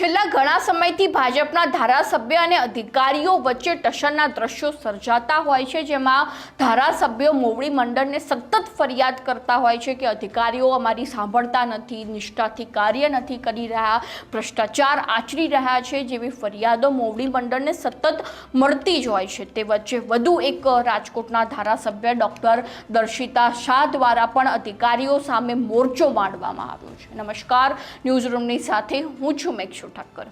છેલ્લા ઘણા સમયથી ભાજપના ધારાસભ્ય અને અધિકારીઓ વચ્ચે ટસરના દ્રશ્યો સર્જાતા હોય છે, જેમાં ધારાસભ્યો મોવડી મંડળને સતત ફરિયાદ કરતા હોય છે કે અધિકારીઓ અમારી સાંભળતા નથી, નિષ્ઠાથી કાર્ય નથી કરી રહ્યા, ભ્રષ્ટાચાર આચરી રહ્યા છે જેવી ફરિયાદો મોવડી મંડળને સતત મળતી જ હોય છે। તે વચ્ચે વધુ એક રાજકોટના ધારાસભ્ય ડોક્ટર દર્શિતા શાહ દ્વારા પણ અધિકારીઓ સામે મોરચો માંડવામાં આવ્યો છે। નમસ્કાર, ન્યૂઝ રૂમની સાથે હું છું મેક્ષુ ઠક્કર।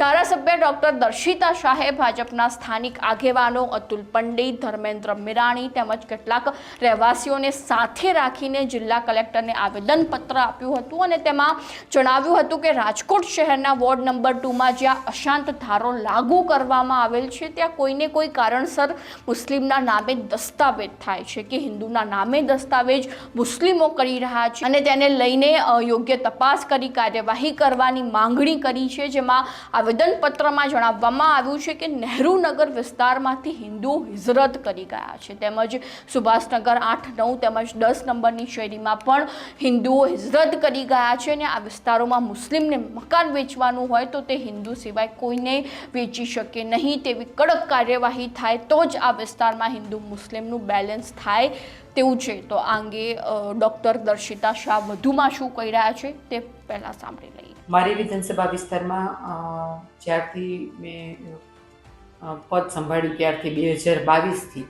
ધારાસભ્ય ડોક્ટર દર્શિતા શાહે ભાજપના સ્થાનિક આગેવાનો અતુલ પંડિત, ધર્મેન્દ્ર મીરાણી તેમજ કેટલાક રહેવાસીઓને સાથે રાખીને જિલ્લા કલેક્ટરને આવેદનપત્ર આપ્યું હતું અને તેમાં જણાવ્યું હતું કે રાજકોટ શહેરના વોર્ડ નંબર 2માં જ્યાં અશાંત ધારો લાગુ કરવામાં આવેલ છે ત્યાં કોઈને કોઈ કારણસર મુસ્લિમના નામે દસ્તાવેજ થાય છે કે હિન્દુના નામે દસ્તાવેજ મુસ્લિમો કરી રહ્યા છે અને તેને લઈને યોગ્ય તપાસ કરી કાર્યવાહી કરવાની માંગણી કરી છે। જેમાં આવેદનપત્રમાં જણાવવામાં આવ્યું છે કે નહેરુનગર વિસ્તારમાંથી હિન્દુઓ હિજરત કરી ગયા છે તેમજ સુભાષનગર 8, 9 તેમજ 10 નંબરની શેરીમાં પણ હિન્દુઓ હિજરત કરી ગયા છે અને આ વિસ્તારોમાં મુસ્લિમને મકાન વેચવાનું હોય તો તે હિન્દુ સિવાય કોઈને વેચી શકે નહીં તેવી કડક કાર્યવાહી થાય તો જ આ વિસ્તારમાં હિન્દુ મુસ્લિમનું બેલેન્સ થાય તેવું છે। તો આ અંગે ડૉક્ટર દર્શિતા શાહ વધુમાં શું કહી રહ્યા છે તે પહેલાં સાંભળી લઈએ। મારી વિધાનસભા વિસ્તારમાં જ્યારથી મેં પદ સંભાળ્યું ત્યારથી 2022થી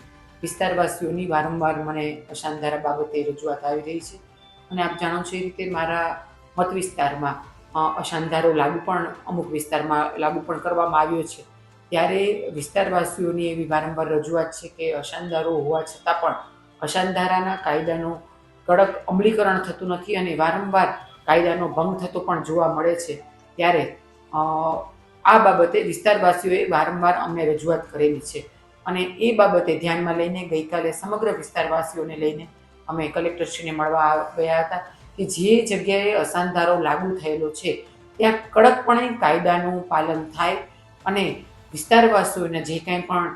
વિસ્તારવાસીઓની વારંવાર મને અશાંત ધારા બાબતે રજૂઆત આવી રહી છે અને આપ જાણો છો એ રીતે મારા મત વિસ્તારમાં અશાંત ધારો અમુક વિસ્તારમાં લાગુ પણ કરવામાં આવ્યો છે। ત્યારે વિસ્તારવાસીઓની એવી વારંવાર રજૂઆત છે કે અશાંત ધારો હોવા છતાં પણ અશાંત ધારાના કાયદાનું કડક અમલીકરણ થતું નથી અને વારંવાર કાયદાનો ભંગ થતો પણ જોવા મળે છે। ત્યારે આ બાબતે વિસ્તારવાસીઓએ વારંવાર અમને રજૂઆત કરેલી છે અને એ બાબતે ધ્યાનમાં લઈને ગઈકાલે સમગ્ર વિસ્તારવાસીઓને લઈને અમે કલેક્ટરશ્રીને મળવા ગયા હતા કે જે જગ્યાએ અશાંત ધારો લાગુ થયેલો છે ત્યાં કડકપણે કાયદાનું પાલન થાય અને વિસ્તારવાસીઓને જે કંઈ પણ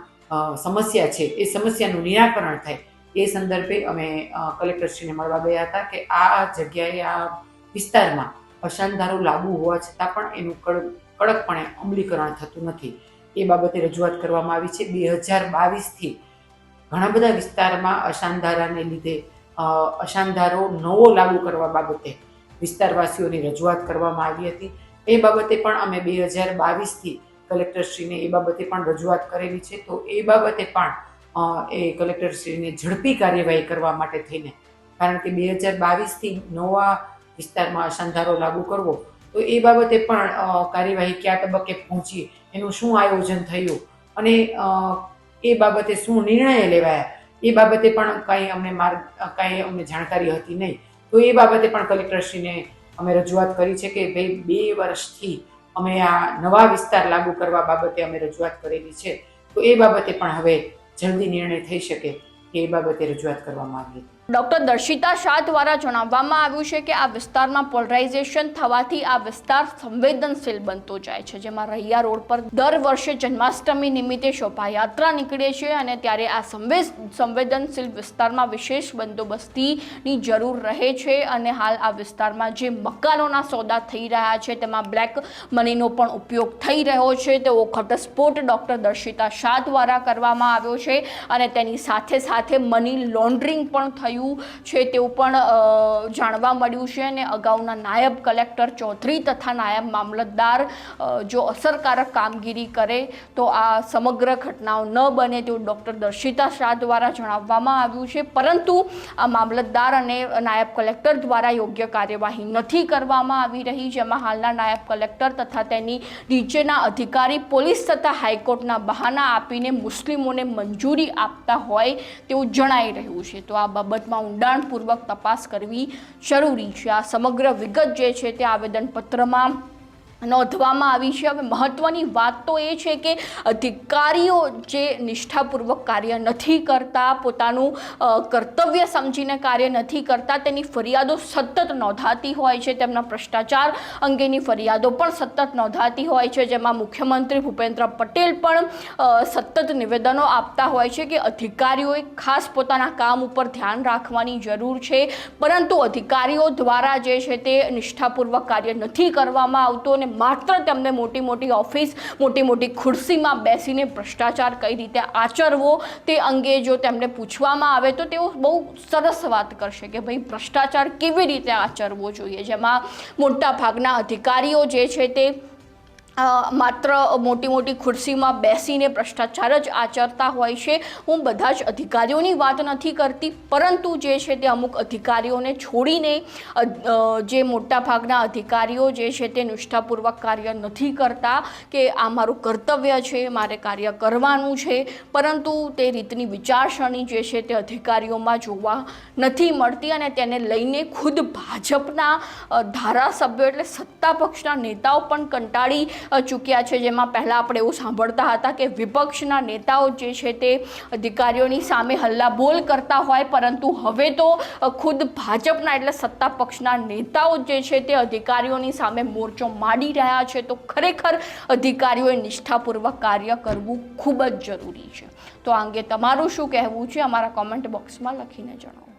સમસ્યા છે એ સમસ્યાનું નિરાકરણ થાય એ સંદર્ભે અમે કલેક્ટરશ્રીને મળવા ગયા હતા કે આ જગ્યાએ આ વિસ્તારમાં અશાંત ધારો લાગુ હોવા છતાં પણ એનું કડકપણે અમલીકરણ થતું નથી એ બાબતે રજૂઆત કરવામાં આવી છે। 2022થી ઘણા બધા વિસ્તારમાં અશાંત ધારાને લીધે અશાંત ધારો નવો લાગુ કરવા બાબતે વિસ્તારવાસીઓની રજૂઆત કરવામાં આવી હતી। એ બાબતે પણ અમે 2022થી કલેક્ટરશ્રીને એ બાબતે પણ રજૂઆત કરેલી છે। તો એ બાબતે પણ એ કલેક્ટરશ્રીને ઝડપી કાર્યવાહી કરવા માટે થઈને, કારણ કે 2022થી નવા વિસ્તારમાં અશાંત ધારો લાગુ કરવો તો એ બાબતે પણ કાર્યવાહી કયા તબક્કે પહોંચી, એનું શું આયોજન થયું અને એ બાબતે શું નિર્ણય લેવાયા એ બાબતે પણ કાંઈ અમને જાણકારી હતી નહીં। તો એ બાબતે પણ કલેક્ટરશ્રીને અમે રજૂઆત કરી છે કે ભાઈ 2 વર્ષથી અમે આ નવા વિસ્તાર લાગુ કરવા બાબતે અમે રજૂઆત કરેલી છે, તો એ બાબતે પણ હવે જલ્દી નિર્ણય થઈ શકે એ બાબતે રજૂઆત કરવામાં આવી હતી। ડૉક્ટર દર્શિતા શાહ દ્વારા જણાવવામાં આવ્યું છે કે આ વિસ્તારમાં પોલરાઇઝેશન થવાથી આ વિસ્તાર સંવેદનશીલ બનતો જાય છે, જેમાં રૈયા રોડ પર દર વર્ષે જન્માષ્ટમી નિમિત્તે શોભાયાત્રા નીકળે છે અને ત્યારે આ સંવેદનશીલ વિસ્તારમાં વિશેષ બંદોબસ્તીની જરૂર રહે છે અને હાલ આ વિસ્તારમાં જે મકાનોના સોદા થઈ રહ્યા છે તેમાં બ્લેક મનીનો પણ ઉપયોગ થઈ રહ્યો છે તેવો ઘટસ્ફોટ ડૉક્ટર દર્શિતા શાહ દ્વારા કરવામાં આવ્યો છે અને તેની સાથે સાથે મની લોન્ડરિંગ પણ થયું છે તેવું પણ જાણવા મળ્યું છે અને અગાઉના નાયબ કલેક્ટર ચૌધરી તથા નાયબ મામલતદાર જો અસરકારક કામગીરી કરે તો આ સમગ્ર ઘટનાઓ ન બને તેવું ડૉક્ટર દર્શિતા શાહ દ્વારા જણાવવામાં આવ્યું છે, પરંતુ આ મામલતદાર અને નાયબ કલેક્ટર દ્વારા યોગ્ય કાર્યવાહી નથી કરવામાં આવી રહી, જેમાં હાલના નાયબ કલેક્ટર તથા તેની નીચેના અધિકારી પોલીસ તથા હાઈકોર્ટના બહાના આપીને મુસ્લિમોને મંજૂરી આપતા હોય તેવું જણાઈ રહ્યું છે। તો આ બાબતમાં ઊંડાણપૂર્વક તપાસ કરવી જરૂરી છે। આ સમગ્ર વિગત જે છે તે આવેદનપત્રમાં નોંધવામાં આવી છે। હવે મહત્ત્વની વાત તો એ છે કે અધિકારીઓ જે નિષ્ઠાપૂર્વક કાર્ય નથી કરતા, પોતાનું કર્તવ્ય સમજીને કાર્ય નથી કરતા, તેની ફરિયાદો સતત નોંધાતી હોય છે, તેમના ભ્રષ્ટાચાર અંગેની ફરિયાદો પણ સતત નોંધાતી હોય છે, જેમાં મુખ્યમંત્રી ભૂપેન્દ્ર પટેલ પણ સતત નિવેદનો આપતા હોય છે કે અધિકારીઓએ ખાસ પોતાના કામ ઉપર ધ્યાન રાખવાની જરૂર છે, પરંતુ અધિકારીઓ દ્વારા જે છે તે નિષ્ઠાપૂર્વક કાર્ય નથી કરવામાં આવતું અને માત્ર તેમને મોટી મોટી ઓફિસ, મોટી મોટી ખુરશીમાં બેસીને ભ્રષ્ટાચાર કઈ રીતે આચરવો તે અંગે જો તેમને પૂછવામાં આવે તો તેઓ બહુ સરસ વાત કરશે કે ભાઈ ભ્રષ્ટાચાર કેવી રીતે આચરવો જોઈએ, જેમાં મોટા ભાગના અધિકારીઓ જે છે તે માત્ર મોટી મોટી ખુરશીમાં બેસીને ભ્રષ્ટાચાર જ આચરતા હોય છે. હું બધા જ અધિકારીઓની વાત નથી કરતી, પરંતુ જે છે તે અમુક અધિકારીઓને છોડીને જે મોટા ભાગના અધિકારીઓ જે છે તે નિષ્ઠાપૂર્વક કાર્ય નથી કરતા કે આ મારું કર્તવ્ય છે, મારે કાર્ય કરવાનું છે, પરંતુ તે રીતની વિચારસરણી જે છે તે અધિકારીઓમાં જોવા નથી મળતી અને તેને લઈને ખુદ ભાજપના ધારાસભ્યો એટલે સત્તા પક્ષના નેતાઓ પણ કંટાળી ચૂક્યા છે. જેમાં પહેલાં આપણે એવું સાંભળતા હતા કે વિપક્ષના નેતાઓ જે છે તે અધિકારીઓની સામે હલ્લાબોલ કરતા હોય, પરંતુ હવે તો ખુદ ભાજપના એટલે સત્તા પક્ષના નેતાઓ જે છે તે અધિકારીઓની સામે મોરચો માંડી રહ્યા છે. તો ખરેખર અધિકારીઓએ નિષ્ઠાપૂર્વક કાર્ય કરવું ખૂબ જ જરૂરી છે. તો આ અંગે તમારું શું કહેવું છે અમારા કોમેન્ટ બોક્સમાં લખીને જણાવો.